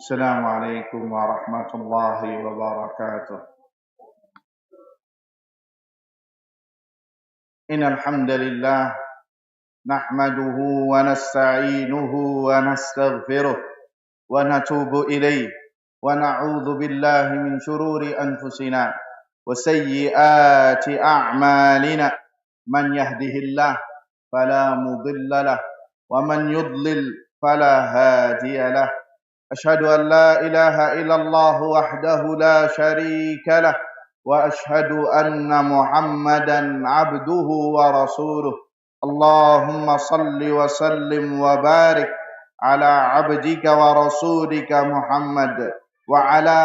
Assalamualaikum warahmatullahi wabarakatuh. Innal hamdalillah nahmaduhu wa nasta'inuhu wa nastaghfiruh wa natubu ilayh wa na'udzu billahi min shururi anfusina wa sayyiati a'malina. Man yahdihillah fala mudilla lah wa man yudlil fala hadiya lah. أشهد أن لا إله إلا الله وحده لا شريك له وأشهد أن محمدا عبده ورسوله. اللهم صل وسلم وبارك على عبدك ورسولك محمد وعلى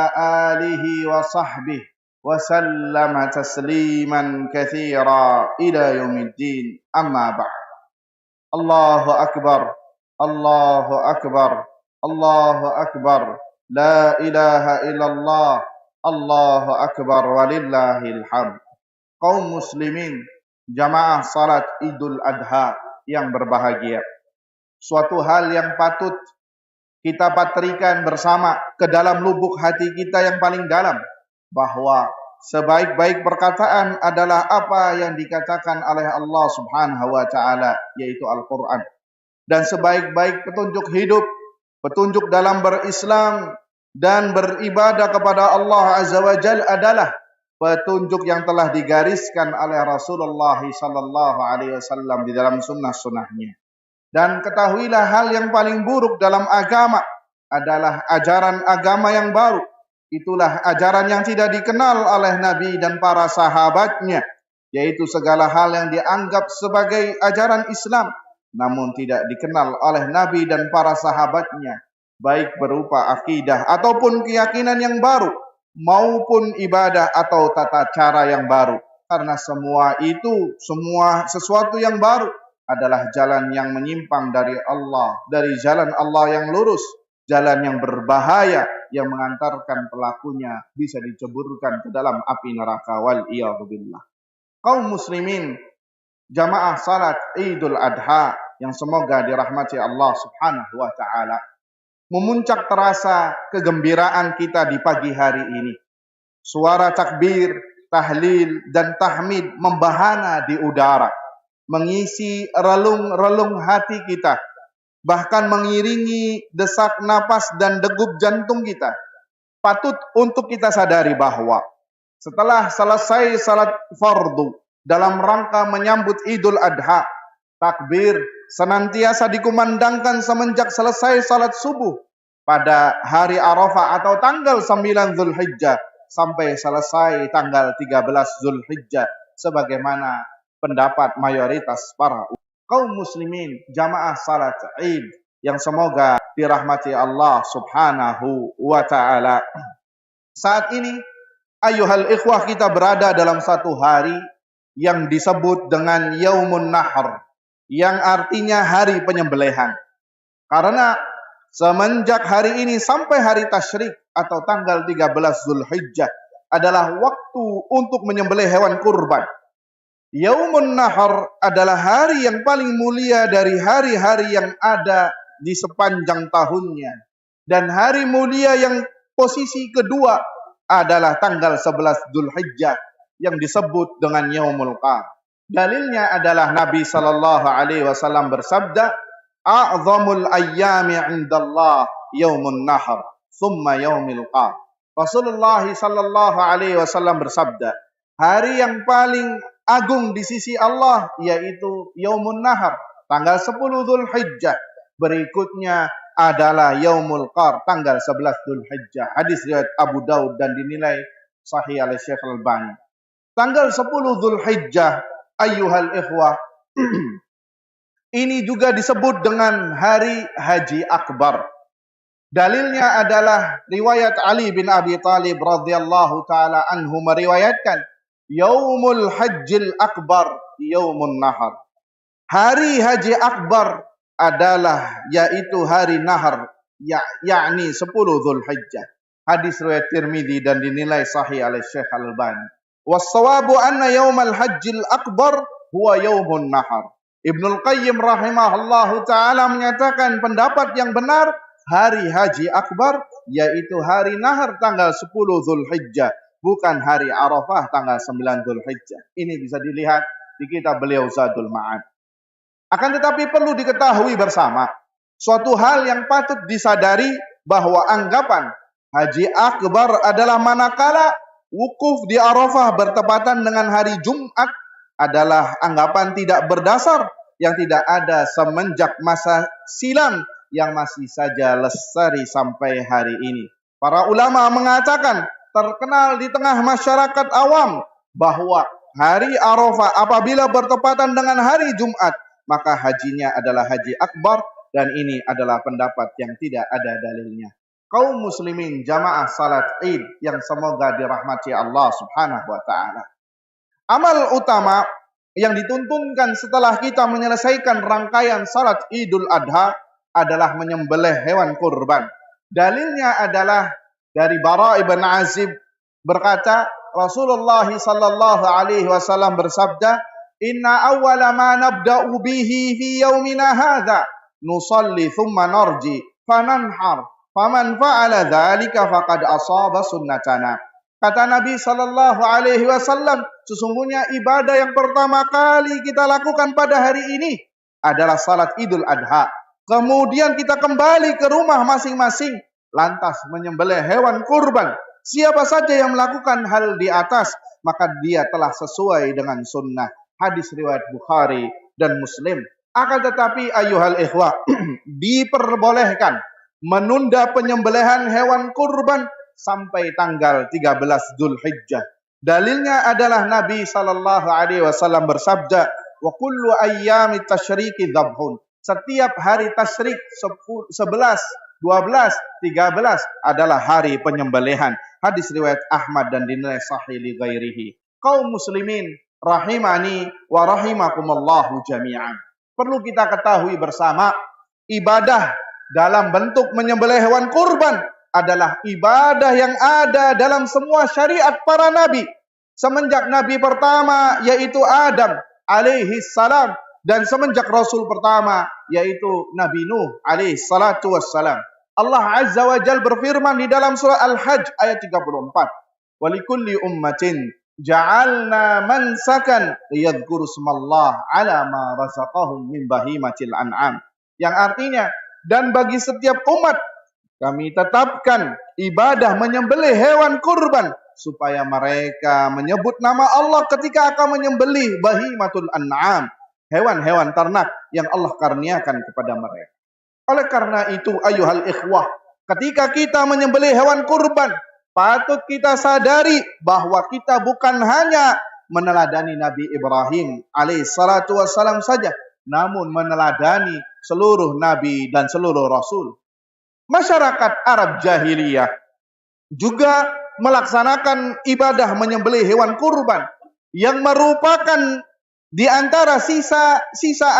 آله وصحبه وسلم تسليما كثيرا إلى يوم الدين. أما بعد. الله أكبر الله أكبر Allahu Akbar, la ilaha illallah, Allahu Akbar, walillahil hamd. Kaum muslimin, jamaah salat Idul Adha yang berbahagia. Suatu hal yang patut kita patrikan bersama ke dalam lubuk hati kita yang paling dalam, bahwa sebaik-baik perkataan adalah apa yang dikatakan oleh Allah Subhanahu wa taala, yaitu Al-Qur'an. Dan sebaik-baik petunjuk hidup, petunjuk dalam berislam dan beribadah kepada Allah Azza wa Jalla adalah petunjuk yang telah digariskan oleh Rasulullah sallallahu alaihi wasallam di dalam sunnah-sunnahnya. Dan ketahuilah, hal yang paling buruk dalam agama adalah ajaran agama yang baru. Itulah ajaran yang tidak dikenal oleh Nabi dan para sahabatnya, yaitu segala hal yang dianggap sebagai ajaran Islam namun tidak dikenal oleh Nabi dan para sahabatnya, baik berupa akidah ataupun keyakinan yang baru, maupun ibadah atau tata cara yang baru. Karena semua sesuatu yang baru adalah jalan yang menyimpang dari Allah, dari jalan Allah yang lurus, jalan yang berbahaya, yang mengantarkan pelakunya bisa diceburkan ke dalam api neraka, wal iyadzu billah. Kaum muslimin, jamaah salat Idul Adha yang semoga dirahmati Allah Subhanahu wa taala, memuncak terasa kegembiraan kita di pagi hari ini. Suara takbir, tahlil dan tahmid membahana di udara, mengisi relung-relung hati kita, bahkan mengiringi desak napas dan degup jantung kita. Patut untuk kita sadari bahwa setelah selesai salat fardu dalam rangka menyambut Idul Adha, takbir senantiasa dikumandangkan semenjak selesai salat subuh pada hari Arafah atau tanggal 9 Zulhijjah sampai selesai tanggal 13 Zulhijjah, sebagaimana pendapat mayoritas para kaum muslimin jamaah salat Id yang semoga dirahmati Allah Subhanahu wa taala. Saat ini ayuhal ikhwah, kita berada dalam satu hari yang disebut dengan Yaumun Nahr, yang artinya hari penyembelihan. Karena semenjak hari ini sampai hari tasyrik atau tanggal 13 Zulhijjah adalah waktu untuk menyembelih hewan kurban. Yaumun Nahr adalah hari yang paling mulia dari hari-hari yang ada di sepanjang tahunnya. Dan hari mulia yang posisi kedua adalah tanggal 11 Zulhijjah yang disebut dengan Yaumul Qar. Dalilnya adalah Nabi sallallahu alaihi wasallam bersabda, "A'zamul ayyami 'indallah Yaumun Nahr, thumma Yaumul Qar." Rasulullah sallallahu alaihi wasallam bersabda, hari yang paling agung di sisi Allah yaitu Yaumun Nahr, tanggal 10 Zulhijjah. Berikutnya adalah Yaumul Qar, tanggal 11 Zulhijjah. Hadis riwayat Abu Daud dan dinilai sahih oleh Syekh Al-Albani. Tanggal 10 Zulhijjah, ayyuhal ikhwah, ini juga disebut dengan hari Haji Akbar. Dalilnya adalah riwayat Ali bin Abi Thalib radhiyallahu taala anhu meriwayatkan, Yaumul Hajjil Akbar Yaumun Nahr. Hari Haji Akbar adalah yaitu hari Nahar, yakni 10 Zulhijjah. Hadis riwayat Tirmidzi dan dinilai sahih oleh Syekh Al-Albani. Was-sawabu anna yaumal hajjil akbar huwa yaumun nahar. Ibnul Qayyim rahimahullahu ta'ala menyatakan pendapat yang benar, hari haji akbar yaitu hari nahar tanggal 10 Zulhijjah, bukan hari Arafah tanggal 9 Zulhijjah. Ini bisa dilihat di kitab beliau Zadul Ma'ad. Akan tetapi perlu diketahui bersama, suatu hal yang patut disadari bahwa anggapan haji akbar adalah manakala wukuf di Arafah bertepatan dengan hari Jumat adalah anggapan tidak berdasar yang tidak ada semenjak masa silam yang masih saja lestari sampai hari ini. Para ulama mengatakan terkenal di tengah masyarakat awam bahwa hari Arafah apabila bertepatan dengan hari Jumat maka hajinya adalah haji akbar, dan ini adalah pendapat yang tidak ada dalilnya. Kaum muslimin jamaah salat Id yang semoga dirahmati Allah Subhanahu wa taala. Amal utama yang dituntunkan setelah kita menyelesaikan rangkaian salat Idul Adha adalah menyembelih hewan kurban. Dalilnya adalah dari Bara ibn Azib berkata, Rasulullah sallallahu alaihi wasallam bersabda, "Inna awwala ma nabda'u bihi fi yaumina hadza nusalli thumma narji fananhar faman fa'ala dzalika faqad asaba sunnatana." Kata Nabi sallallahu alaihi wasallam, sesungguhnya ibadah yang pertama kali kita lakukan pada hari ini adalah salat Idul Adha. Kemudian kita kembali ke rumah masing-masing, lantas menyembelih hewan kurban. Siapa saja yang melakukan hal di atas, maka dia telah sesuai dengan sunnah. Hadis riwayat Bukhari dan Muslim. Akan tetapi ayuhal ikhwah, diperbolehkan menunda penyembelihan hewan kurban sampai tanggal 13 Dzulhijjah. Dalilnya adalah Nabi sallallahu alaihi wasallam bersabda, "Wa kullu ayyamit tasyriqi dzabhun." Setiap hari tasyrik 11, 12, 13 adalah hari penyembelihan. Hadis riwayat Ahmad dan dinilai sahih li ghairihi. Kaum muslimin rahimani wa rahimakumullahu jami'an. Perlu kita ketahui bersama, ibadah dalam bentuk menyembelih hewan kurban adalah ibadah yang ada dalam semua syariat para nabi. Semenjak nabi pertama yaitu Adam alaihi salam, dan semenjak rasul pertama yaitu Nabi Nuh alaihi salatu wassalam. Allah Azza wa Jalla berfirman di dalam surah Al-Hajj ayat 34. "Wa likulli ummatin ja'alna mansakan liyadhkuru smallah 'ala ma razaqahum min bahimatil an'am." Yang artinya, dan bagi setiap umat kami tetapkan ibadah menyembelih hewan kurban supaya mereka menyebut nama Allah ketika akan menyembelih bahimatul an'am, hewan-hewan ternak yang Allah karuniakan kepada mereka. Oleh karena itu ayuhal ikhwah, ketika kita menyembelih hewan kurban, patut kita sadari bahwa kita bukan hanya meneladani Nabi Ibrahim alaihissalatu wassalam saja, namun meneladani seluruh nabi dan seluruh rasul. Masyarakat Arab jahiliyah juga melaksanakan ibadah menyembelih hewan kurban yang merupakan di antara sisa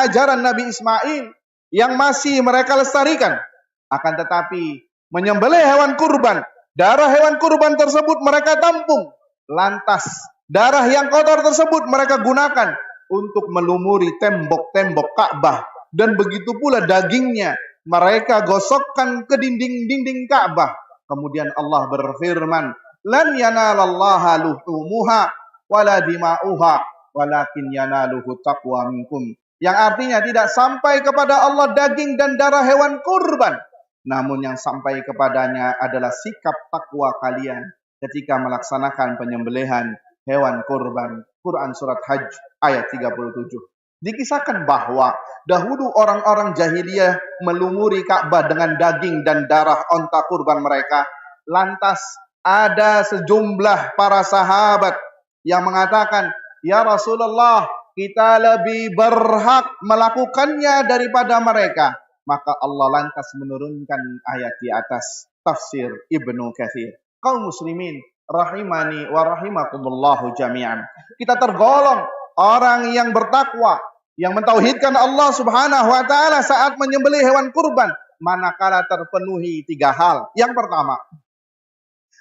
ajaran Nabi Ismail yang masih mereka lestarikan. Akan tetapi menyembelih hewan kurban, darah hewan kurban tersebut mereka tampung, lantas darah yang kotor tersebut mereka gunakan untuk melumuri tembok-tembok Ka'bah, dan begitu pula dagingnya mereka gosokkan ke dinding-dinding Ka'bah. Kemudian Allah berfirman, "Lan yanalallaha luhumuha wala dima'uha walakin yanaluhu taqwa minkum." Yang artinya tidak sampai kepada Allah daging dan darah hewan kurban, namun yang sampai kepadanya adalah sikap takwa kalian ketika melaksanakan penyembelihan hewan kurban. Quran surat Hajj ayat 37. Dikisahkan bahwa dahulu orang-orang jahiliyah melumuri Ka'bah dengan daging dan darah onta kurban mereka. Lantas ada sejumlah para sahabat yang mengatakan, "Ya Rasulullah, kita lebih berhak melakukannya daripada mereka." Maka Allah lantas menurunkan ayat di atas, tafsir Ibnu Katsir. Kaum muslimin rahimani wa rahimakumullahu jami'an. Kita tergolong orang yang bertakwa, yang mentauhidkan Allah Subhanahu wa taala saat menyembelih hewan kurban manakala terpenuhi 3 hal. Yang pertama,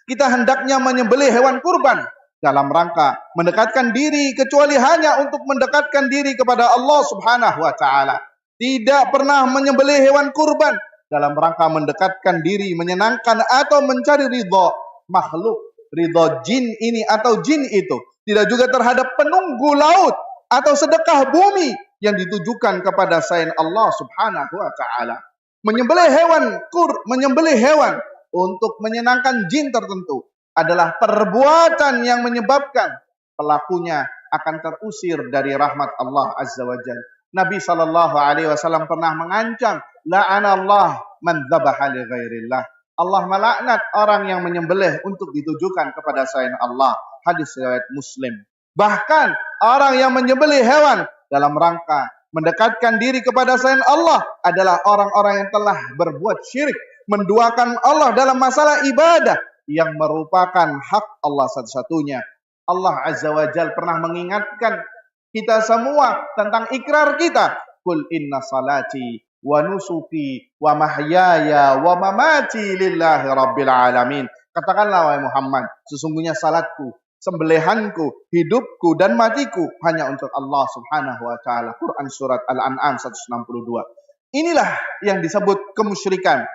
kita hendaknya menyembelih hewan kurban dalam rangka mendekatkan diri kecuali hanya untuk mendekatkan diri kepada Allah Subhanahu wa taala. Tidak pernah menyembelih hewan kurban dalam rangka mendekatkan diri, menyenangkan atau mencari ridha makhluk, ridha jin ini atau jin itu. Tidak juga terhadap penunggu laut atau sedekah bumi yang ditujukan kepada selain Allah Subhanahu wa taala. Menyembelih hewan untuk menyenangkan jin tertentu adalah perbuatan yang menyebabkan pelakunya akan terusir dari rahmat Allah Azza wa Jalla. Nabi sallallahu alaihi wasallam pernah mengancam, la'anallah man dzabaha li ghairillah. Allah melaknat orang yang menyembelih untuk ditujukan kepada selain Allah. Hadis riwayat Muslim. Bahkan orang yang menyembelih hewan dalam rangka mendekatkan diri kepada selain Allah adalah orang-orang yang telah berbuat syirik, menduakan Allah dalam masalah ibadah yang merupakan hak Allah satu-satunya. Allah Azza wa Jalla pernah mengingatkan kita semua tentang ikrar kita. Qul inna salati wa nusuki wa mahyaya wa mamati lillahi rabbil alamin. Katakanlah wahai Muhammad, sesungguhnya salatku, sembelihanku, hidupku dan matiku hanya untuk Allah Subhanahu wa taala. Quran surat Al-An'am 162. Inilah yang disebut kemusyrikan,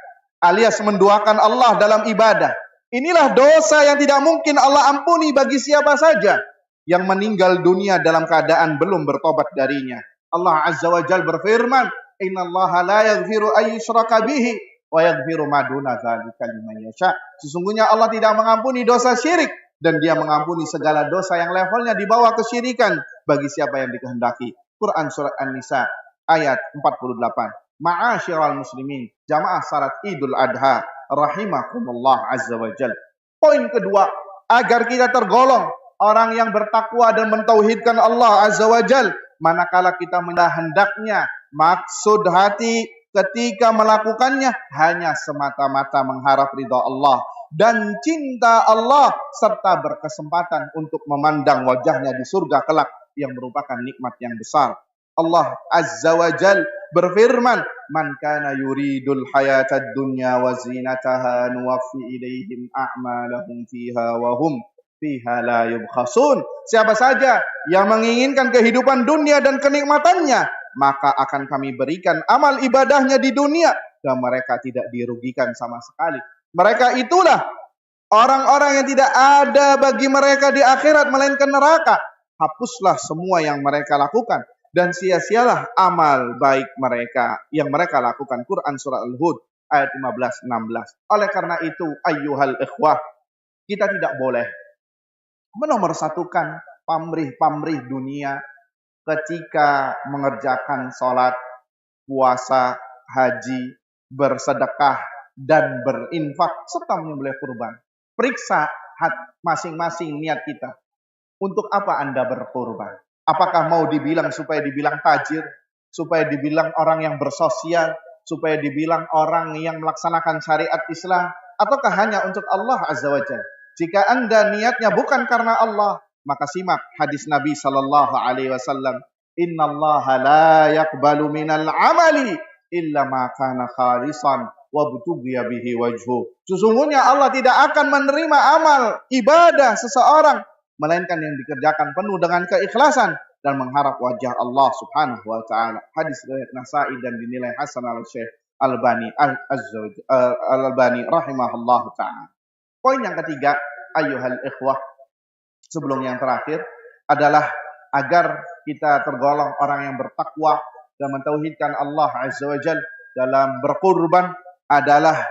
alias menduakan Allah dalam ibadah. Inilah dosa yang tidak mungkin Allah ampuni bagi siapa saja yang meninggal dunia dalam keadaan belum bertobat darinya. Allah Azza wa Jalla berfirman, "Innallaha la yaghfiru ay yushraka bihi wa yaghfiru ma duna dzalika liman yasha." Sesungguhnya Allah tidak mengampuni dosa syirik dan Dia mengampuni segala dosa yang levelnya di bawah kesyirikan bagi siapa yang dikehendaki. Quran surat An-Nisa ayat 48. Ma'asyiral muslimin, jamaah salat Idul Adha rahimakumullah azza wa jalla. Poin kedua, agar kita tergolong orang yang bertakwa dan mentauhidkan Allah azza wa jalla, manakala kita hendaknya maksud hati ketika melakukannya hanya semata-mata mengharap ridha Allah dan cinta Allah serta berkesempatan untuk memandang wajahnya di surga kelak yang merupakan nikmat yang besar. Allah Azza wa Jal berfirman, "Man kana yuridul hayatad dunya wa zinataha nuwaffi ilaihim a'malahum fiha wa hum fiha la yubkhasun." Siapa saja yang menginginkan kehidupan dunia dan kenikmatannya, maka akan kami berikan amal ibadahnya di dunia dan mereka tidak dirugikan sama sekali. Mereka itulah orang-orang yang tidak ada bagi mereka di akhirat melainkan neraka. Hapuslah semua yang mereka lakukan dan sia-sialah amal baik mereka yang mereka lakukan. Quran surah Al-Hud ayat 15-16. Oleh karena itu, ayyuhal ikhwah, kita tidak boleh menomorsatukan pamrih-pamrih dunia ketika mengerjakan sholat, puasa, haji, bersedekah, dan berinfak, serta menyembelih kurban. Periksa masing-masing niat kita. Untuk apa Anda berkurban? Apakah mau dibilang supaya dibilang tajir, supaya dibilang orang yang bersosial, supaya dibilang orang yang melaksanakan syariat Islam, ataukah hanya untuk Allah Azza wa Jalla? Jika Anda niatnya bukan karena Allah, maka simak hadis Nabi sallallahu alaihi wasallam, "Innallaha la yaqbalu minal amali illa ma kana khalisan wa butughiya bihi wajhu." Sesungguhnya Allah tidak akan menerima amal ibadah seseorang melainkan yang dikerjakan penuh dengan keikhlasan dan mengharap wajah Allah Subhanahu wa taala. Hadis riwayat Nasa'i dan dinilai hasan oleh Syekh Albani Al-Albani rahimahullah taala. Poin yang ketiga, ayyuhal ikhwah, sebelum yang terakhir adalah agar kita tergolong orang yang bertakwa dan mentauhidkan Allah Azza wa Jalla dalam berkurban adalah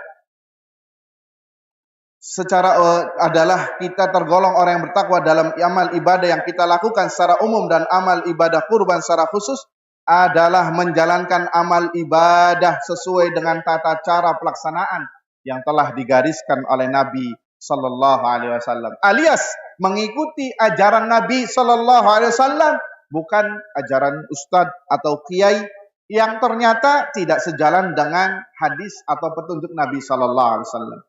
kita tergolong orang yang bertakwa dalam amal ibadah yang kita lakukan secara umum dan amal ibadah kurban secara khusus adalah menjalankan amal ibadah sesuai dengan tata cara pelaksanaan yang telah digariskan oleh Nabi sallallahu alaihi wasallam, alias mengikuti ajaran Nabi sallallahu alaihi wasallam, bukan ajaran ustadz atau kiai yang ternyata tidak sejalan dengan hadis atau petunjuk Nabi sallallahu alaihi wasallam.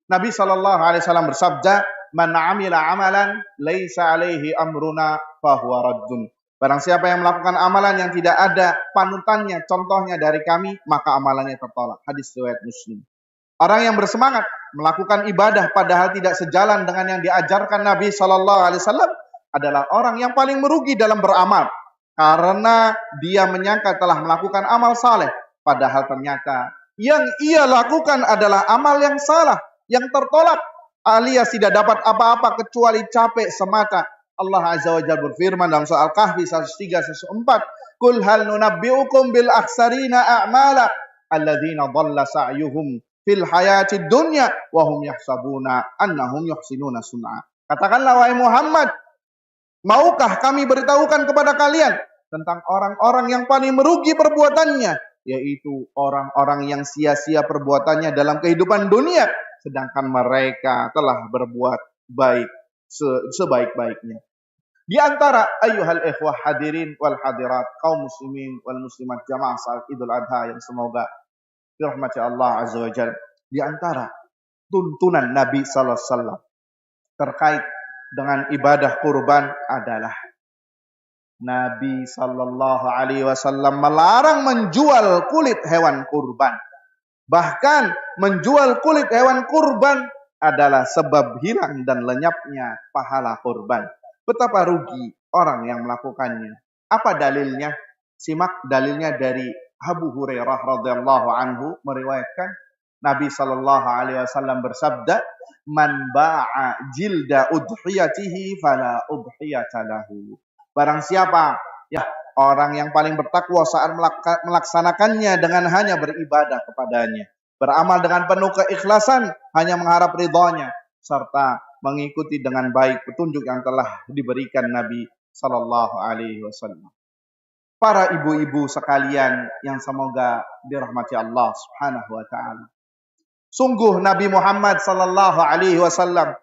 Nabi sallallahu alaihi wasallam bersabda, "Man 'amila 'amalan laisa 'alaihi amruna fahuwa raddun." Barang siapa yang melakukan amalan yang tidak ada panutannya, contohnya dari kami, maka amalannya tertolak. Hadis riwayat Muslim. Orang yang bersemangat melakukan ibadah padahal tidak sejalan dengan yang diajarkan Nabi Shallallahu Alaihi Wasallam adalah orang yang paling merugi dalam beramal, karena dia menyangka telah melakukan amal saleh, padahal ternyata yang ia lakukan adalah amal yang salah, yang tertolak, alias tidak dapat apa-apa kecuali capek semata. Allah Azza wa Jalla berfirman dalam surah Al-Kahfi 103 104, "Qul hal nunabbi'ukum bil akhsarina a'mala alladzina dhalla sa'yuhum fil hayatid dunya wa hum yahsabuna annahum yuhsinuna sun'a." Katakanlah wahai Muhammad, maukah kami beritahukan kepada kalian tentang orang-orang yang paling merugi perbuatannya, yaitu orang-orang yang sia-sia perbuatannya dalam kehidupan dunia, sedangkan mereka telah berbuat baik sebaik-baiknya. Di antara ayyuhal ikhwah hadirin wal hadirat, kaum muslimin wal muslimat jamaah salat Idul Adha yang semoga dirahmati Allah Azza wa Jalla, di antara tuntunan Nabi sallallahu alaihi wasallam terkait dengan ibadah kurban adalah Nabi sallallahu alaihi wasallam melarang menjual kulit hewan kurban. Bahkan menjual kulit hewan kurban adalah sebab hilang dan lenyapnya pahala kurban. Betapa rugi orang yang melakukannya. Apa dalilnya? Simak dalilnya dari Abu Hurairah radhiyallahu anhu meriwayatkan Nabi sallallahu alaihi wasallam bersabda, "Man ba'a jilda udhiyatihi fala udhiyata lahu." Barang siapa ya orang yang paling bertakwa saat melaksanakannya dengan hanya beribadah kepadanya, beramal dengan penuh keikhlasan, hanya mengharap ridhonya, serta mengikuti dengan baik petunjuk yang telah diberikan Nabi sallallahu alaihi wasallam. Para ibu-ibu sekalian yang semoga dirahmati Allah Subhanahu wa taala. Sungguh Nabi Muhammad sallallahu alaihi wasallam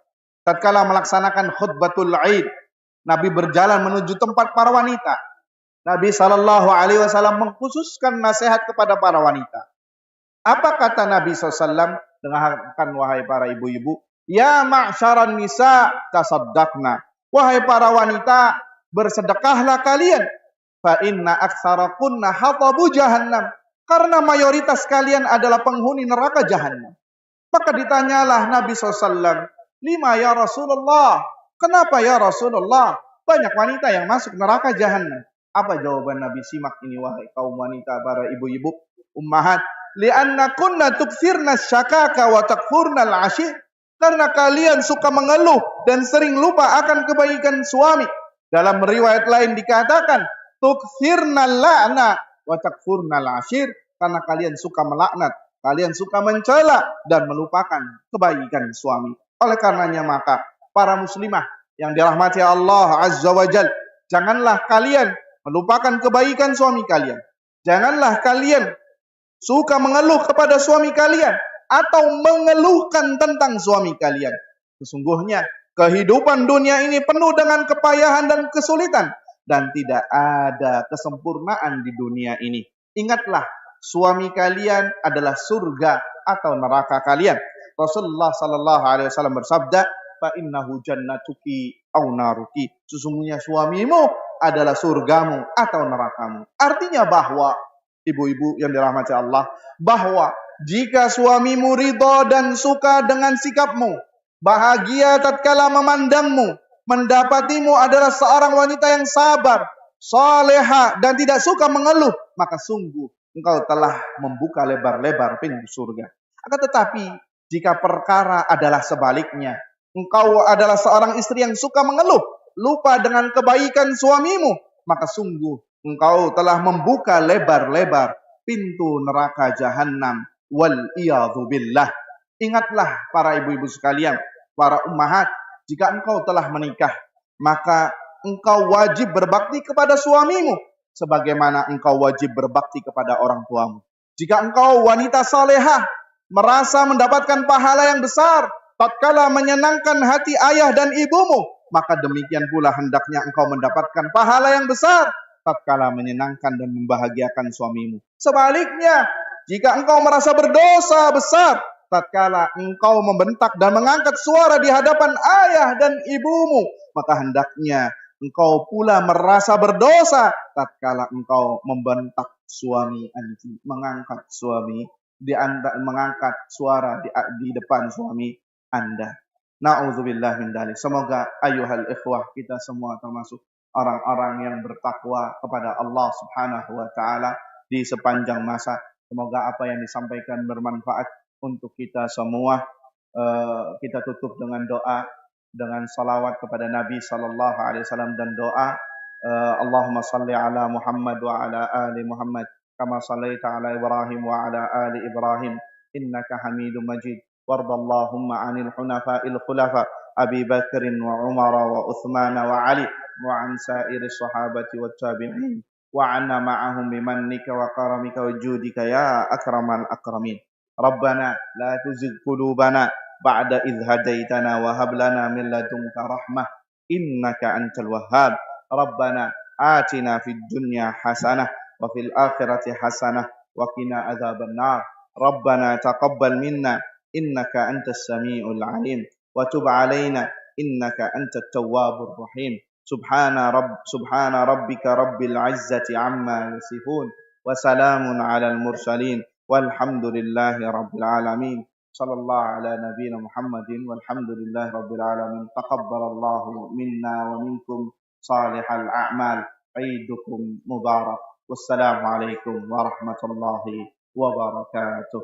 tatkala melaksanakan khutbatul Id, Nabi berjalan menuju tempat para wanita. Nabi sallallahu alaihi wasallam mengkhususkan nasihat kepada para wanita. Apa kata Nabi SAW? Dengarkan wahai para ibu-ibu. Ya ma'syaran nisa tasaddaqna. Wahai para wanita, bersedekahlah kalian. Fa inna aktsarakunna hatabu jahannam. Karena mayoritas kalian adalah penghuni neraka jahannam. Maka ditanyalah Nabi SAW, lima ya Rasulullah. Kenapa ya Rasulullah? Banyak wanita yang masuk neraka jahannam. Apa jawaban Nabi? Simak ini wahai kaum wanita, para ibu-ibu, ummahat. Lianna kunna tukthirna syakaka wa takfurna al-ashir. Karena kalian suka mengeluh dan sering lupa akan kebaikan suami. Dalam riwayat lain dikatakan, tukthirna la'na wa takfurna al-ashir. Karena kalian suka melaknat, kalian suka mencela dan melupakan kebaikan suami. Oleh karenanya maka, para muslimah yang dirahmati Allah Azza wa Jalla, janganlah kalian melupakan kebaikan suami kalian. Janganlah kalian suka mengeluh kepada suami kalian atau mengeluhkan tentang suami kalian. Sesungguhnya kehidupan dunia ini penuh dengan kepayahan dan kesulitan, dan tidak ada kesempurnaan di dunia ini. Ingatlah, suami kalian adalah surga atau neraka kalian. Rasulullah sallallahu alaihi wasallam bersabda, "Fa innahu jannatuki aw naruki." Sesungguhnya suamimu adalah surgamu atau nerakamu. Artinya bahwa ibu-ibu yang dirahmati Allah, bahwa jika suamimu ridha dan suka dengan sikapmu, bahagia tatkala memandangmu, mendapatimu adalah seorang wanita yang sabar, salehah dan tidak suka mengeluh, maka sungguh engkau telah membuka lebar-lebar pintu surga. Akan tetapi jika perkara adalah sebaliknya, engkau adalah seorang istri yang suka mengeluh, lupa dengan kebaikan suamimu, maka sungguh engkau telah membuka lebar-lebar pintu neraka jahanam. Wal iyadhu billah. Ingatlah para ibu-ibu sekalian, para ummahat, jika engkau telah menikah, maka engkau wajib berbakti kepada suamimu sebagaimana engkau wajib berbakti kepada orang tuamu. Jika engkau wanita salehah, merasa mendapatkan pahala yang besar tatkala menyenangkan hati ayah dan ibumu, maka demikian pula hendaknya engkau mendapatkan pahala yang besar tatkala menyenangkan dan membahagiakan suamimu. Sebaliknya, jika engkau merasa berdosa besar tatkala engkau membentak dan mengangkat suara di hadapan ayah dan ibumu, maka hendaknya engkau pula merasa berdosa tatkala engkau membentak suami anti, mengangkat suami mengangkat suara di depan suami Anda. Na'udzubillah min dzalik. Semoga ayuhal ikhwah kita semua termasuk orang-orang yang bertakwa kepada Allah Subhanahu wa taala di sepanjang masa. Semoga apa yang disampaikan bermanfaat untuk kita semua. Kita tutup dengan doa, dengan salawat kepada Nabi sallallahu alaihi wasallam dan doa Allahumma salli ala Muhammad wa ala ali Muhammad kama sallaita ala Ibrahim wa ala ali Ibrahim innaka Hamidum Majid. Wardallahumma 'anil hunafa'il khulafa Abi Bakr wa Umar wa Uthman wa Ali wa 'an sa'iri sahabati wat tabi'in wa 'anna ma'ahum bimannika wa karamika wa judika ya akramal akramin. Rabbana la tuzigh qulubana ba'da idh hadaitana wa hab lana min ladunka rahmah innaka antal wahhab. Rabbana atina fid dunya hasanah wa fil akhirati hasanah wa qina adzabannar. Rabbana taqabbal minna innaka antas samiul alim wa tub alaina innaka antat tawwabur rahim. Subhana rabbika rabbil izzati amma yasifun wa salamun alal mursalin walhamdulillahi rabbil alamin. Sallallahu ala nabiyyina Muhammadin walhamdulillahi rabbil alamin. Taqabbalallahu minna wa minkum salihal a'mal. Aidukum mubarak. Wassalamualaikum warahmatullahi wabarakatuh.